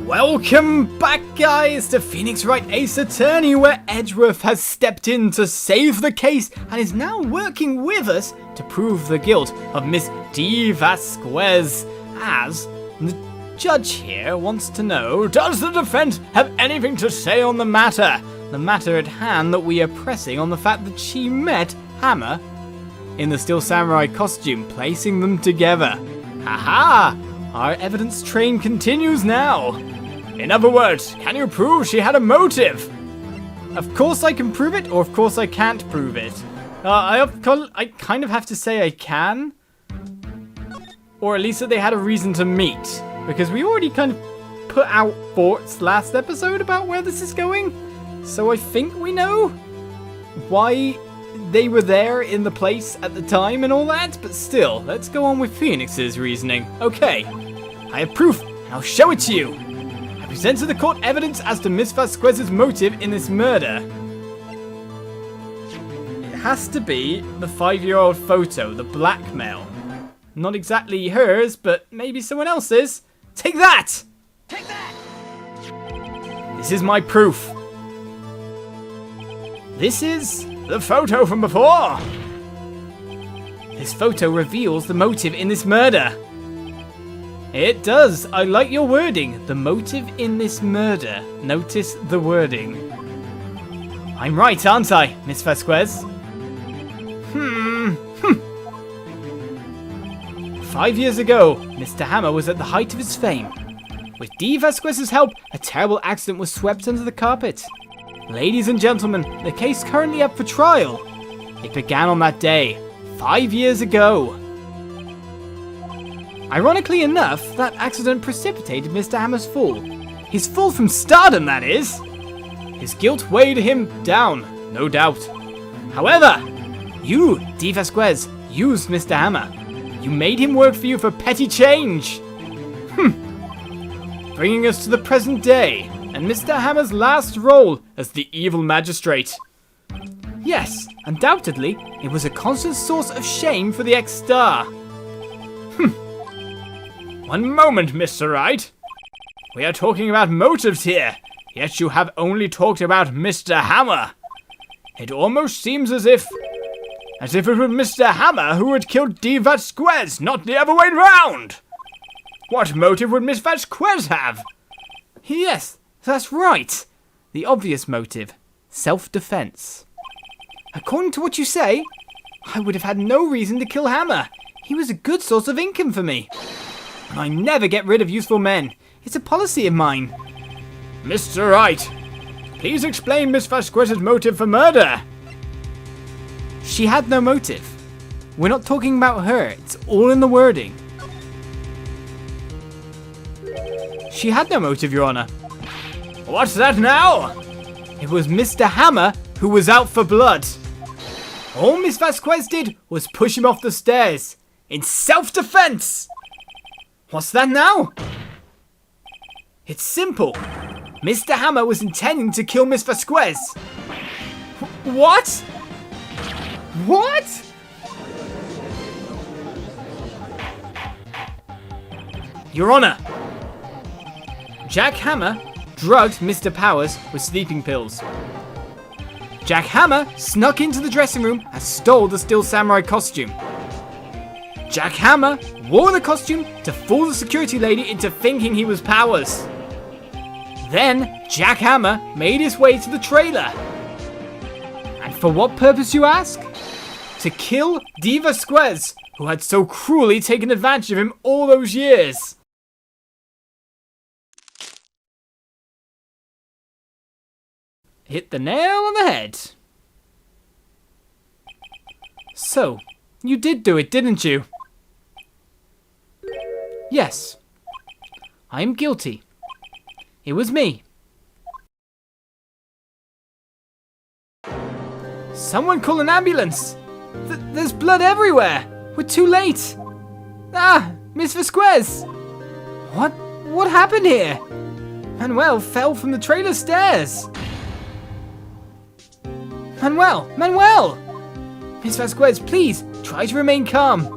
Welcome back, guys, to Phoenix Wright Ace Attorney, where Edgeworth has stepped in to save the case and is now working with us to prove the guilt of Miss D. Vasquez. As the judge here wants to know, does the defense have anything to say on the matter? The matter at hand that we are pressing on the fact that she met Hammer in the Steel Samurai costume, placing them together. Haha! Our evidence train continues now. In other words, can you prove she had a motive? Of course I can prove it, or of course I can't prove it. I kind of have to say I can. Or at least that they had a reason to meet. Because we already kind of put out thoughts last episode about where this is going. So I think we know why they were there in the place at the time and all that. But still, let's go on with Phoenix's reasoning. Okay, I have proof and I'll show it to you. I present to the court evidence as to Miss Vasquez's motive in this murder. It has to be the 5-year-old photo, the blackmail. Not exactly hers, but maybe someone else's. Take that! Take that! This is my proof. This is the photo from before. This photo reveals the motive in this murder. It does. I like your wording. The motive in this murder. Notice the wording. I'm right, aren't I, Miss Vasquez? 5 years ago, Mr. Hammer was at the height of his fame. With D. Vasquez's help, a terrible accident was swept under the carpet. Ladies and gentlemen, the case currently up for trial. It began on that day, 5 years ago. Ironically enough, that accident precipitated Mr. Hammer's fall. His fall from stardom, that is. His guilt weighed him down, no doubt. However, you, D. Vasquez, used Mr. Hammer. You made him work for you for petty change. Bringing us to the present day, and Mr. Hammer's last role as the evil magistrate. Yes, undoubtedly, it was a constant source of shame for the ex-star. One moment, Mr. Wright. We are talking about motives here, yet you have only talked about Mr. Hammer. It almost seems as if it was Mr. Hammer who had killed D. Vasquez, not the other way round. What motive would Miss Vasquez have? Yes, that's right. The obvious motive. Self-defense. According to what you say, I would have had no reason to kill Hammer. He was a good source of income for me. And I never get rid of useful men. It's a policy of mine. Mr. Wright, please explain Miss Vasquez's motive for murder. She had no motive. We're not talking about her. It's all in the wording. She had no motive, Your Honor. What's that now? It was Mr. Hammer who was out for blood. All Miss Vasquez did was push him off the stairs in self-defense. What's that now? It's simple. Mr. Hammer was intending to kill Miss Vasquez. What? What? Your Honor, Jack Hammer drugged Mr. Powers with sleeping pills. Jack Hammer snuck into the dressing room and stole the Steel Samurai costume. Jack Hammer wore the costume to fool the security lady into thinking he was Powers. Then, Jack Hammer made his way to the trailer. And for what purpose, you ask? To kill D. Vasquez, who had so cruelly taken advantage of him all those years. Hit the nail on the head. So, you did do it, didn't you? Yes. I am guilty. It was me. Someone call an ambulance! There's blood everywhere! We're too late! Ah! Miss Vasquez! What happened here? Manuel fell from the trailer stairs! Manuel! Miss Vasquez, please, try to remain calm.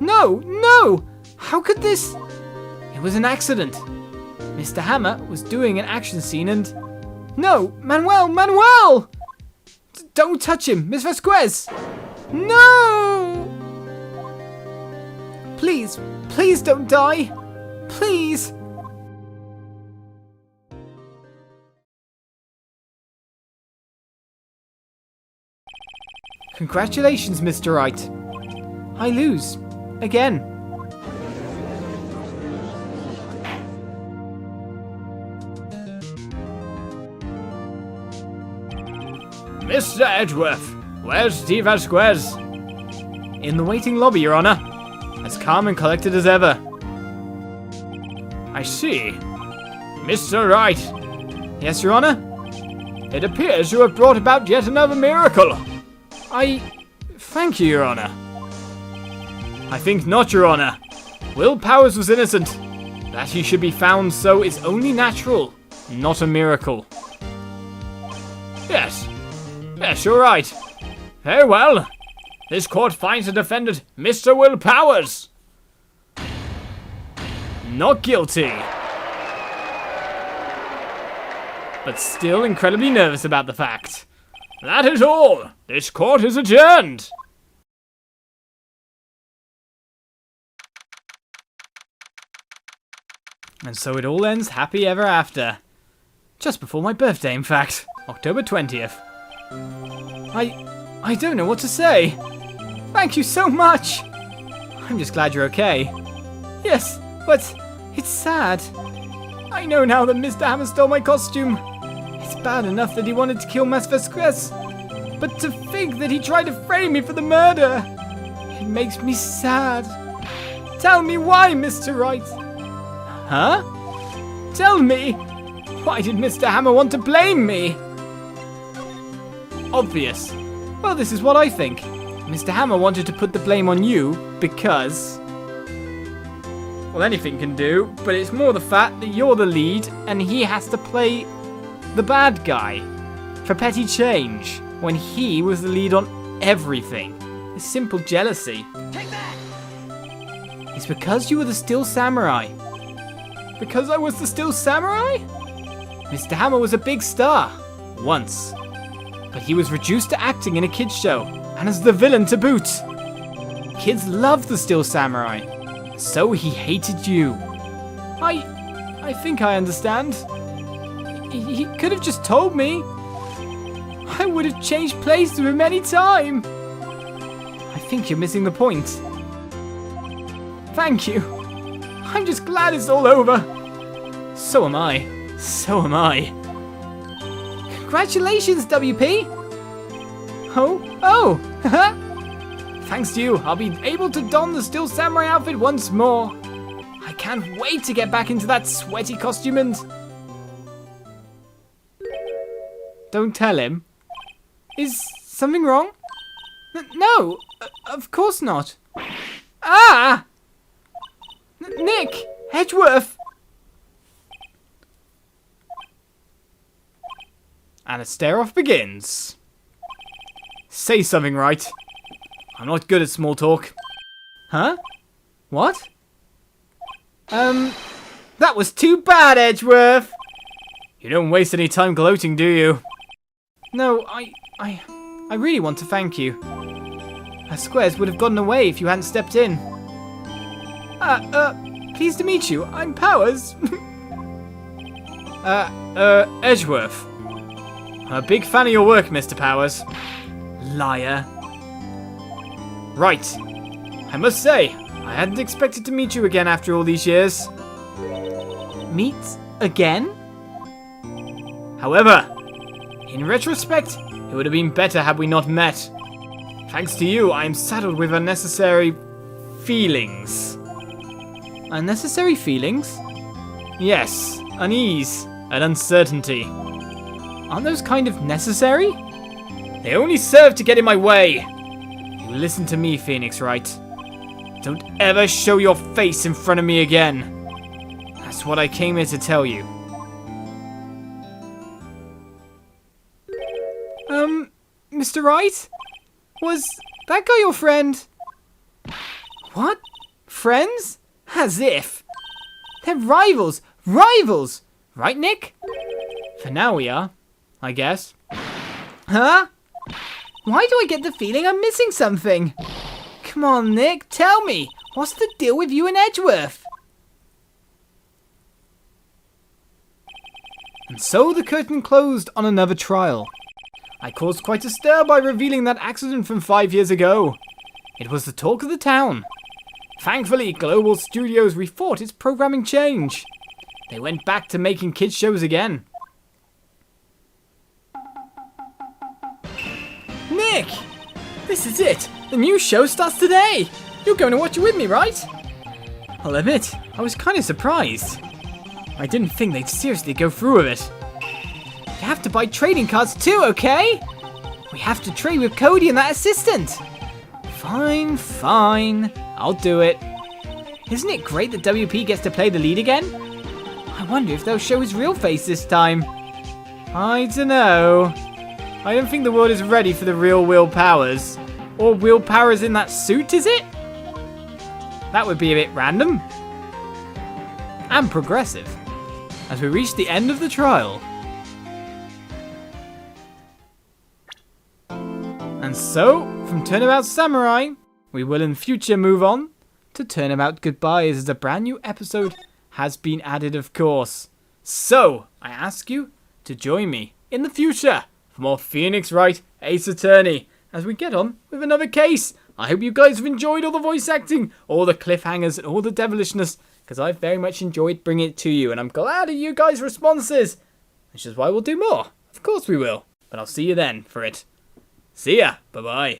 No! How could this? It was an accident. Mr. Hammer was doing an action scene and... No! Manuel! Don't touch him, Miss Vasquez! No! Please don't die! Please! Congratulations, Mr. Wright. I lose. Again. Mr. Edgeworth, where's D. Vasquez? In the waiting lobby, Your Honor. As calm and collected as ever. I see. Mr. Wright. Yes, Your Honor? It appears you have brought about yet another miracle. Thank you, Your Honor. I think not, Your Honor. Will Powers was innocent. That he should be found so is only natural, not a miracle. Yes, you're right. Very well. This court finds the defendant, Mr. Will Powers, not guilty. But still incredibly nervous about the fact. That is all. This court is adjourned. And so it all ends happy ever after. Just before my birthday, in fact. October 20th. I don't know what to say. Thank you so much. I'm just glad you're okay. Yes, but it's sad. I know now that Mr. Hammer stole my costume. It's bad enough that he wanted to kill Miss Vasquez. But to think that he tried to frame me for the murder. It makes me sad. Tell me why, Mr. Wright. Huh? Tell me. Why did Mr. Hammer want to blame me? Obvious. Well, this is what I think. Mr. Hammer wanted to put the blame on you because... Well, anything can do, but it's more the fact that you're the lead and he has to play the bad guy for petty change when he was the lead on everything. It's simple jealousy. Take that! It's because you were the Still Samurai. Because I was the Still Samurai? Mr. Hammer was a big star. Once. But he was reduced to acting in a kids show, and as the villain to boot. Kids loved the Still Samurai. So he hated you. I think I understand. He could have just told me. I would have changed places with him any time. I think you're missing the point. Thank you. I'm just glad it's all over. So am I. Congratulations, WP. Oh. Thanks to you, I'll be able to don the Still Samurai outfit once more. I can't wait to get back into that sweaty costume and... Don't tell him. Is something wrong? No, of course not. Ah! Nick! Edgeworth! And a stare-off begins. Say something, Wright. I'm not good at small talk. Huh? What? That was too bad, Edgeworth! You don't waste any time gloating, do you? No, I really want to thank you. Vasquez would have gotten away if you hadn't stepped in. Pleased to meet you. I'm Powers. Edgeworth. I'm a big fan of your work, Mr. Powers. Liar. Right. I must say, I hadn't expected to meet you again after all these years. Meet again? However, in retrospect, it would have been better had we not met. Thanks to you, I am saddled with unnecessary feelings. Unnecessary feelings? Yes, unease and uncertainty. Aren't those kind of necessary? They only serve to get in my way. You listen to me, Phoenix Wright. Don't ever show your face in front of me again. That's what I came here to tell you. Mr. Wright? Was that guy your friend? What? Friends? As if. They're rivals. Rivals! Right, Nick? For now we are, I guess. Huh? Why do I get the feeling I'm missing something? Come on, Nick, tell me. What's the deal with you and Edgeworth? And so the curtain closed on another trial. I caused quite a stir by revealing that accident from 5 years ago. It was the talk of the town. Thankfully, Global Studios rethought its programming change. They went back to making kids shows again. Nick! This is it! The new show starts today! You're going to watch it with me, right? I'll admit, I was kind of surprised. I didn't think they'd seriously go through with it. You have to buy trading cards too, okay? We have to trade with Cody and that assistant. Fine, fine. I'll do it. Isn't it great that WP gets to play the lead again? I wonder if they'll show his real face this time. I don't know. I don't think the world is ready for the real Will Powers. Or Will Powers in that suit, is it? That would be a bit random. And progressive. As we reach the end of the trial. And so, from Turnabout Samurai, we will in future move on to Turnabout Goodbyes as a brand new episode has been added, of course. So, I ask you to join me in the future for more Phoenix Wright Ace Attorney as we get on with another case. I hope you guys have enjoyed all the voice acting, all the cliffhangers, and all the devilishness, because I've very much enjoyed bringing it to you, and I'm glad of you guys' responses, which is why we'll do more. Of course we will. But I'll see you then for it. See ya. Bye-bye.